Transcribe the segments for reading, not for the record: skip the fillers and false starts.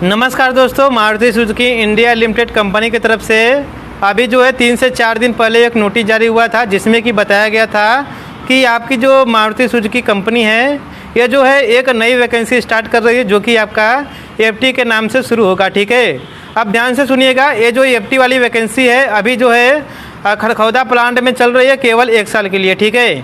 नमस्कार दोस्तों, Maruti Suzuki India limited company की तरफ से अभी जो है 3 से 4 दिन पहले एक नोटिस जारी हुआ था, जिसमें कि बताया गया था कि आपकी जो मारुति सुजुकी कंपनी है ये जो है एक नई वैकेंसी स्टार्ट कर रही है, जो कि आपका एफटी के नाम से शुरू होगा। ठीक है, अब ध्यान से सुनिएगा। ये जो एफटी वाली वैकेंसी है अभी जो है खरखौदा प्लांट में चल रही है केवल 1 साल के लिए। ठीक है,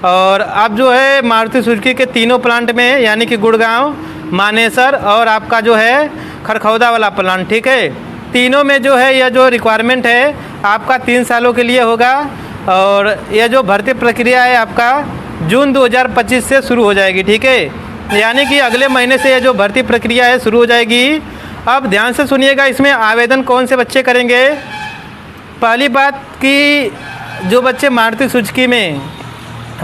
और अब जो है मारुति सुजुकी के तीनों प्लांट में, यानी कि गुड़गांव, मानेसर और आपका जो है खरखौदा वाला प्लांट, ठीक है, तीनों में जो है यह जो रिक्वायरमेंट है आपका 3 सालों के लिए होगा। और यह जो भर्ती प्रक्रिया है आपका जून 2025 से शुरू हो जाएगी। ठीक है, यानी कि अगले महीने से यह जो भर्ती प्रक्रिया है शुरू हो जाएगी। अब ध्यान से सुनिएगा, इसमें आवेदन कौन से बच्चे करेंगे। पहली बात कि जो बच्चे मारुति सुजुकी में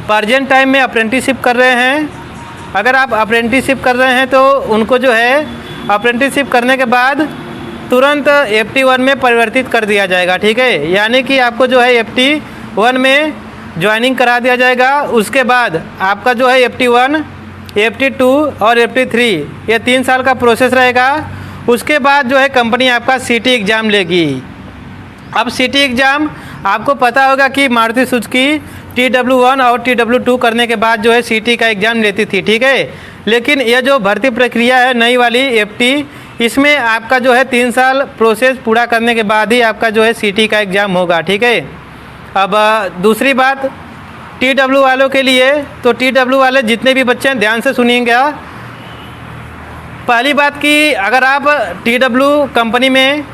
प्रेजेंट टाइम में अप्रेंटिसशिप कर रहे हैं, अगर आप अप्रेंटिसशिप कर रहे हैं तो उनको जो है अप्रेंटिसशिप करने के बाद तुरंत FT1 में परिवर्तित कर दिया जाएगा। ठीक है, यानी कि आपको जो है FT1 में ज्वाइनिंग करा दिया जाएगा। उसके बाद आपका जो है FT1, FT2 और FT3 ये 3 साल का प्रोसेस रहेगा। उसके बाद जो है कंपनी आपका CT एग्ज़ाम लेगी। अब CT एग्ज़ाम आपको पता होगा कि मारुति सुजुकी TW1 और TW2 करने के बाद जो है CT का एग्ज़ाम लेती थी। ठीक है, लेकिन यह जो भर्ती प्रक्रिया है नई वाली FT, इसमें आपका जो है 3 साल प्रोसेस पूरा करने के बाद ही आपका जो है CT का एग्ज़ाम होगा। ठीक है, अब दूसरी बात TW वालों के लिए, तो TW वाले जितने भी बच्चे हैं ध्यान से सुनिएगा। पहली बात कि अगर आप TW कंपनी में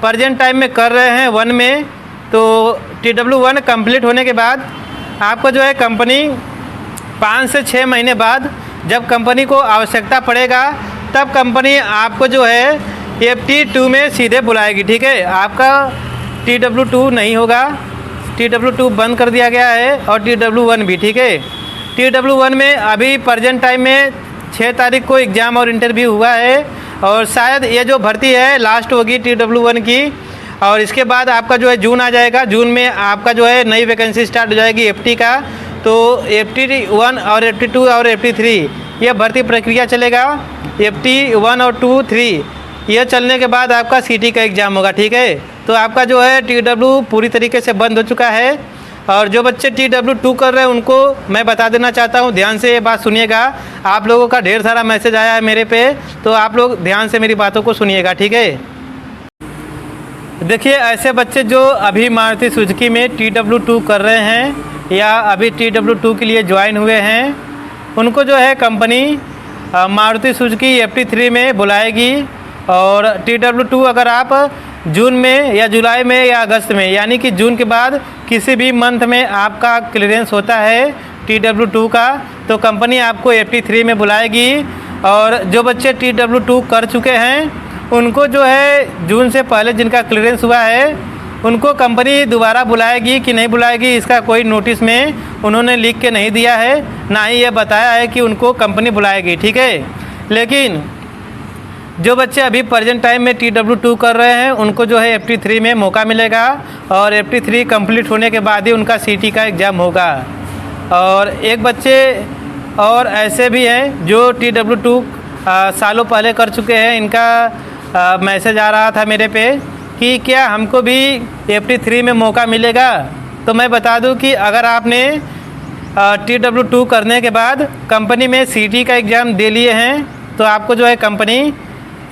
प्रेजेंट टाइम में कर रहे हैं 1 में, तो TW1 कंप्लीट होने के बाद आपको जो है कंपनी 5 से 6 महीने बाद जब कंपनी को आवश्यकता पड़ेगा तब कंपनी आपको जो है FT2 में सीधे बुलाएगी। ठीक है, आपका TW2 नहीं होगा, TW2 बंद कर दिया गया है और TW1 भी। ठीक है, TW1 में अभी प्रेजेंट टाइम में 6 तारीख को एग्ज़ाम और इंटरव्यू हुआ है और शायद ये जो भर्ती है लास्ट होगी TW1 की। और इसके बाद आपका जो है जून आ जाएगा, जून में आपका जो है नई वैकेंसी स्टार्ट हो जाएगी FT का। तो FT1 और FT2 और FT3 यह भर्ती प्रक्रिया चलेगा। FT1 और 2, 3 यह चलने के बाद आपका CT का एग्ज़ाम होगा। ठीक है, तो आपका जो है TW पूरी तरीके से बंद हो चुका है। और जो बच्चे TW2 कर रहे हैं उनको मैं बता देना चाहता हूँ, ध्यान से ये बात सुनिएगा। आप लोगों का ढेर सारा मैसेज आया है मेरे पे, तो आप लोग ध्यान से मेरी बातों को सुनिएगा। ठीक है, देखिए, ऐसे बच्चे जो अभी मारुति सुजुकी में TW2 कर रहे हैं या अभी TW2 के लिए ज्वाइन हुए हैं, उनको जो है कंपनी मारुति सुजुकी FT3 में बुलाएगी। और TW2 अगर आप जून में या जुलाई में या अगस्त में, यानी कि जून के बाद किसी भी मंथ में आपका क्लियरेंस होता है TW2 का, तो कंपनी आपको FT3 में बुलाएगी। और जो बच्चे TW2 कर चुके हैं उनको जो है जून से पहले जिनका क्लियरेंस हुआ है उनको कंपनी दोबारा बुलाएगी कि नहीं बुलाएगी, इसका कोई नोटिस में उन्होंने लिख के नहीं दिया है, ना ही ये बताया है कि उनको कंपनी बुलाएगी। ठीक है, लेकिन जो बच्चे अभी प्रेजेंट टाइम में TW2 कर रहे हैं उनको जो है FT3 में मौका मिलेगा और FT3 कंप्लीट होने के बाद ही उनका CT का एग्ज़ाम होगा। और एक बच्चे और ऐसे भी हैं जो TW2 सालों पहले कर चुके हैं, इनका मैसेज आ रहा था मेरे पे कि क्या हमको भी FT3 में मौका मिलेगा। तो मैं बता दूं कि अगर आपने TW2 करने के बाद कंपनी में CT का एग्ज़ाम दे लिए हैं तो आपको जो है कंपनी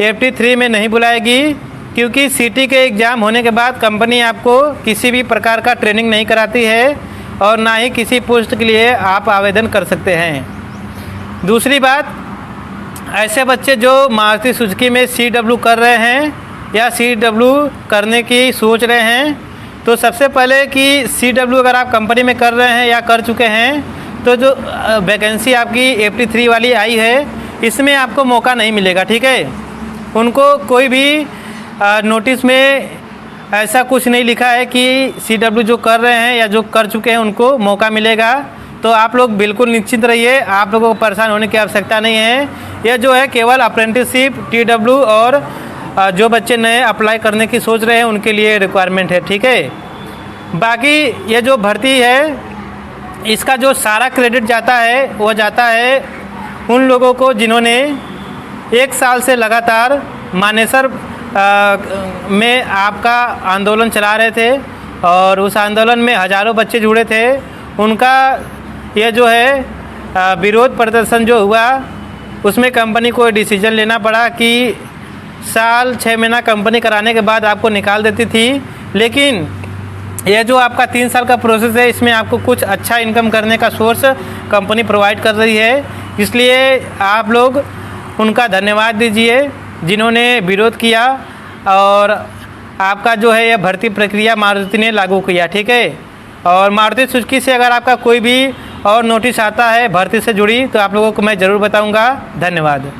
FT3 में नहीं बुलाएगी, क्योंकि CT के एग्ज़ाम होने के बाद कंपनी आपको किसी भी प्रकार का ट्रेनिंग नहीं कराती है और ना ही किसी पोस्ट के लिए आप आवेदन कर सकते हैं। दूसरी बात, ऐसे बच्चे जो मारुति सुजुकी में CW कर रहे हैं या CW करने की सोच रहे हैं, तो सबसे पहले कि CW अगर आप कंपनी में कर रहे हैं या कर चुके हैं तो जो वैकेंसी आपकी FT3 वाली आई है इसमें आपको मौका नहीं मिलेगा। ठीक है, उनको कोई भी नोटिस में ऐसा कुछ नहीं लिखा है कि CW जो कर रहे हैं या जो कर चुके हैं उनको मौका मिलेगा। तो आप लोग बिल्कुल निश्चिंत रहिए, आप लोगों को परेशान होने की आवश्यकता नहीं है। यह जो है केवल अप्रेंटिसशिप TW और जो बच्चे नए अप्लाई करने की सोच रहे हैं उनके लिए रिक्वायरमेंट है। ठीक है, बाकी ये जो भर्ती है इसका जो सारा क्रेडिट जाता है वो जाता है उन लोगों को जिन्होंने 1 साल से लगातार मानेसर में आपका आंदोलन चला रहे थे और उस आंदोलन में हज़ारों बच्चे जुड़े थे। उनका ये जो है विरोध प्रदर्शन जो हुआ उसमें कंपनी को डिसीजन लेना पड़ा कि साल 6 महीना कंपनी कराने के बाद आपको निकाल देती थी, लेकिन यह जो आपका 3 साल का प्रोसेस है इसमें आपको कुछ अच्छा इनकम करने का सोर्स कंपनी प्रोवाइड कर रही है। इसलिए आप लोग उनका धन्यवाद दीजिए जिन्होंने विरोध किया और आपका जो है यह भर्ती प्रक्रिया मारुति ने लागू किया। ठीक है, और मारुति सुजुकी से अगर आपका कोई भी और नोटिस आता है भर्ती से जुड़ी तो आप लोगों को मैं ज़रूर बताऊंगा। धन्यवाद।